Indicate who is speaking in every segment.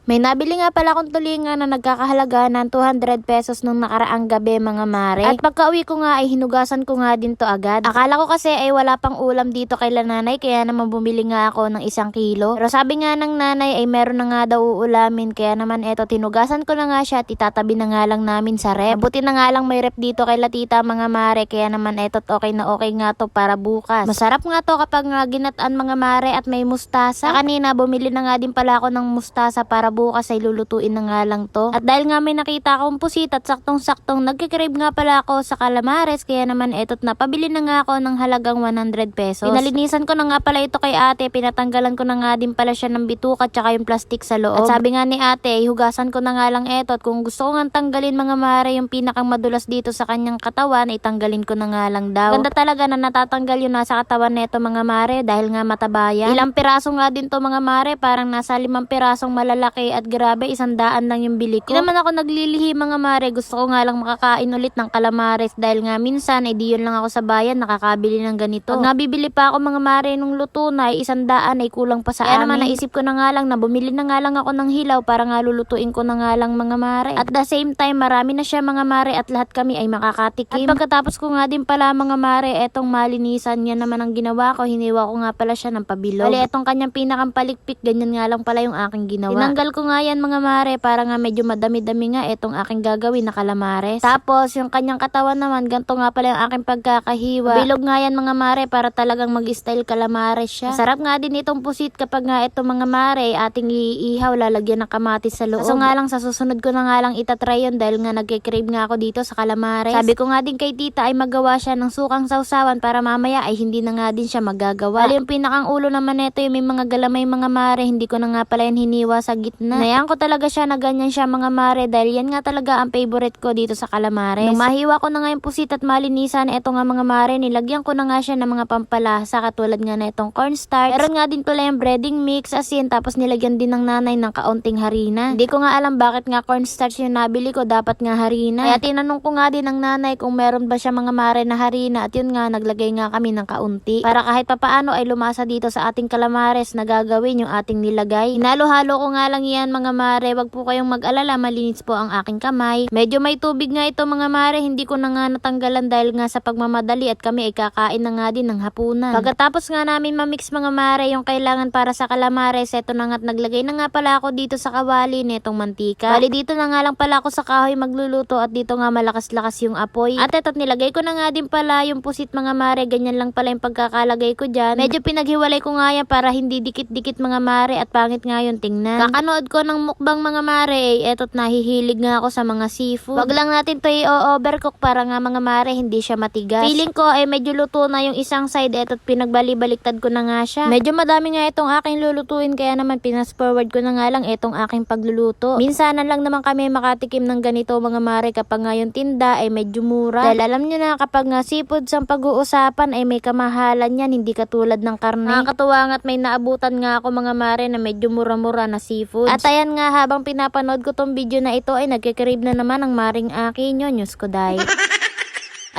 Speaker 1: May nabili nga pala akong tulingan na nagkakahalaga ng 200 pesos nung nakaraang gabi mga mare. At pagka-uwi ko nga ay hinugasan ko nga din to agad. Akala ko kasi ay wala pang ulam dito kay nanay kaya naman bumili nga ako ng 1 kilo. Pero sabi nga ng nanay ay meron na nga daw uulamin kaya naman eto tinugasan ko na nga siya at itatabi na nga lang namin sa rep. Mabuti na nga lang may rep dito kay tita mga mare kaya naman eto okay na okay nga to para bukas. Masarap nga to kapag nga ginataan mga mare at may mustasa. Kanina bumili na nga din pala ako ng mustasa para bukas ay lulutuin na nga lang to. At dahil nga may nakita akong pusit at saktong-saktong nagkikrave nga pala ako sa calamares kaya naman eto't napabili na nga ako ng halagang 100 pesos. Pinalinisan ko na nga pala ito kay ate, pinatanggalan ko na nga din pala siya ng bituka at saka yung plastic sa loob. At sabi nga ni ate, hugasan ko na nga lang ito at kung gusto ko nga tanggalin mga mare yung pinakang madulas dito sa kanyang katawan, itanggalin ko na nga lang daw. Ganda talaga na natatanggal yung nasa katawan nito mga mare dahil nga matabaya. Ilang piraso nga din to mga mare, parang nasa 5 pirasong malalaki at grabe 100 lang yung bili ko. Hindi naman ako naglilihi mga mare, gusto ko nga lang makakain ulit ng calamares dahil nga minsan ay di yun lang ako sa bayan nakakabili ng ganito. Pag nabibili pa ako mga mare nung luto na ay 100 ay kulang pa sa amin. Kaya naman naisip ko na nga lang na bumili na nga lang ako ng hilaw para nga lulutuin ko na nga lang mga mare. At the same time marami na siya mga mare at lahat kami ay makakatikim. At pagkatapos ko nga din pala mga mare etong malinisan niya naman ang ginawa ko, hiniwa ko nga pala siya ng pabilog. Bali etong kanyang pinakang palikpik ganyan nga lang pala yung aking ginawa. Tinanggal ko nga yan mga mare para nga medyo madami-dami nga etong aking gagawin na calamares. Tapos yung kanyang katawan naman ganito nga pala yung aking pagkakahiwa. Bilog nga yan mga mare para talagang mag-style calamares siya. Masarap nga din itong pusit kapag nga itong mga mare ating iihaw lalagyan ng kamatis sa loob. So nga lang sa susunod ko na nga lang itatry yun dahil nga nagkikrave nga ako dito sa calamares. Sabi ko nga din kay tita ay magawa siya ng sukang sausawan para mamaya ay hindi na nga din siya magagawa. Bali yung pinakang ulo naman nito yung may mga galamay mga mare, hindi ko na nga pala yan hiniwa sa gitna. Nayaan ko talaga siya na ganyan siya mga mare dahil yan nga talaga ang favorite ko dito sa calamares. Nung mahiwa ko na nga yung pusit at malinisan, eto nga mga mare, nilagyan ko na nga siya ng mga pampalasa katulad nga na itong cornstarch. Meron nga din pala yung breading mix, asin, tapos nilagyan din ng nanay ng kaunting harina. Hindi ko nga alam bakit nga cornstarch yung nabili ko, dapat nga harina. Kaya tinanong ko nga din ng nanay kung meron ba siya mga mare na harina at yun nga naglagay nga kami ng kaunti. Para kahit papaano ay lumasa dito sa ating calamares na gagawin yung ating nilagay. Hinalo-halo ko nga lang yan mga mare, wag po kayong mag-alala, malinis po ang aking kamay. Medyo may tubig nga ito mga mare, hindi ko na nga natanggalan dahil nga sa pagmamadali at kami ay kakain na nga din ng hapunan. Pagkatapos nga namin mamix mga mare yung kailangan para sa calamares, eto na nga't naglagay na nga pala ako dito sa kawali netong mantika. Bali dito na nga lang pala ako sa kahoy magluluto at dito nga malakas-lakas yung apoy. At eto't nilagay ko na nga din pala yung pusit mga mare, ganyan lang pala yung pagkakalagay ko dyan. Medyo pinaghiwalay ko nga yan para hindi dikit-dikit mga mare at pangit nga yun tingnan. Kakanood ko ng mukbang mga mare, eto't nahihilig nga ako sa mga seafood. Wag lang natin to i-overcook para nga mga mare hindi siya matigas. Feeling ko ay medyo luto na yung isang side, eto't pinagbali-baliktad ko na nga siya. Medyo madami nga itong aking lulutuin kaya naman pinas forward ko na nga lang itong aking pagluluto. Minsanan lang naman kami makatikim ng ganito mga mare kapag nga yung tinda ay medyo mura. Dahil alam nyo na kapag nga seafood sa pag-uusapan ay may kamahalan yan, hindi katulad ng karne. Nakakatuwa nga't may naabutan nga ako mga mare na medyo mura-mura na seafood. At ayan nga habang pinapanood ko tong video na ito ay nagkikrave na naman ang maring akin yun, news ko dahil.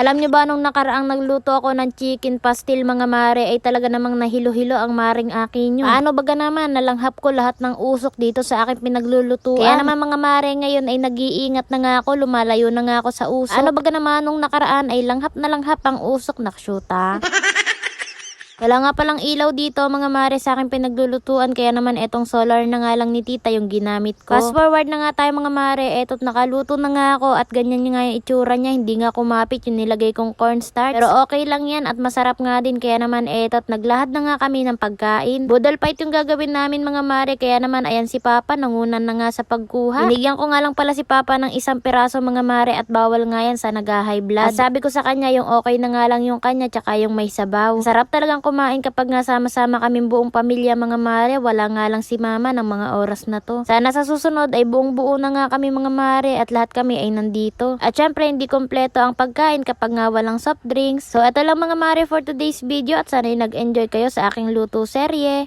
Speaker 1: Alam nyo ba nung nakaraang nagluto ako ng chicken pastil mga mare ay talaga namang nahilo-hilo ang maring akin yun. Paano baga naman nalanghap ko lahat ng usok dito sa aking pinaglulutuan. Kaya naman mga mare ngayon ay nag-iingat na nga ako, lumalayo na nga ako sa usok. Ano baga naman nung nakaraan ay langhap na langhap ang usok, nakshuta. Wala nga palang ilaw dito mga mare sa aking pinaglulutuan kaya naman etong solar na nga lang ni tita yung ginamit ko. Fast forward na nga tayo mga mare, eto't nakaluto na nga ako at ganyan nga yung itsura niya, hindi nga kumapit yung nilagay kong cornstarch. Pero okay lang yan at masarap nga din kaya naman eto't naglahad na nga kami ng pagkain. Budol fight yung gagawin namin mga mare kaya naman ayan si papa nangunan na nga sa pagkuha. Binigyan ko nga lang pala si papa ng 1 piraso mga mare at bawal nga yan sa nag-high blood. At sabi ko sa kanya yung okay na nga lang yung kanya tsaka yung may sabaw. Sarap talagang kumain kapag nga sama-sama kaming buong pamilya mga mare, wala nga lang si mama ng mga oras na to. Sana sa susunod ay buong buo na nga kami mga mare at lahat kami ay nandito. At syempre hindi kompleto ang pagkain kapag nga walang soft drinks. So ito lang mga mare for today's video at sana nag-enjoy kayo sa aking luto serye.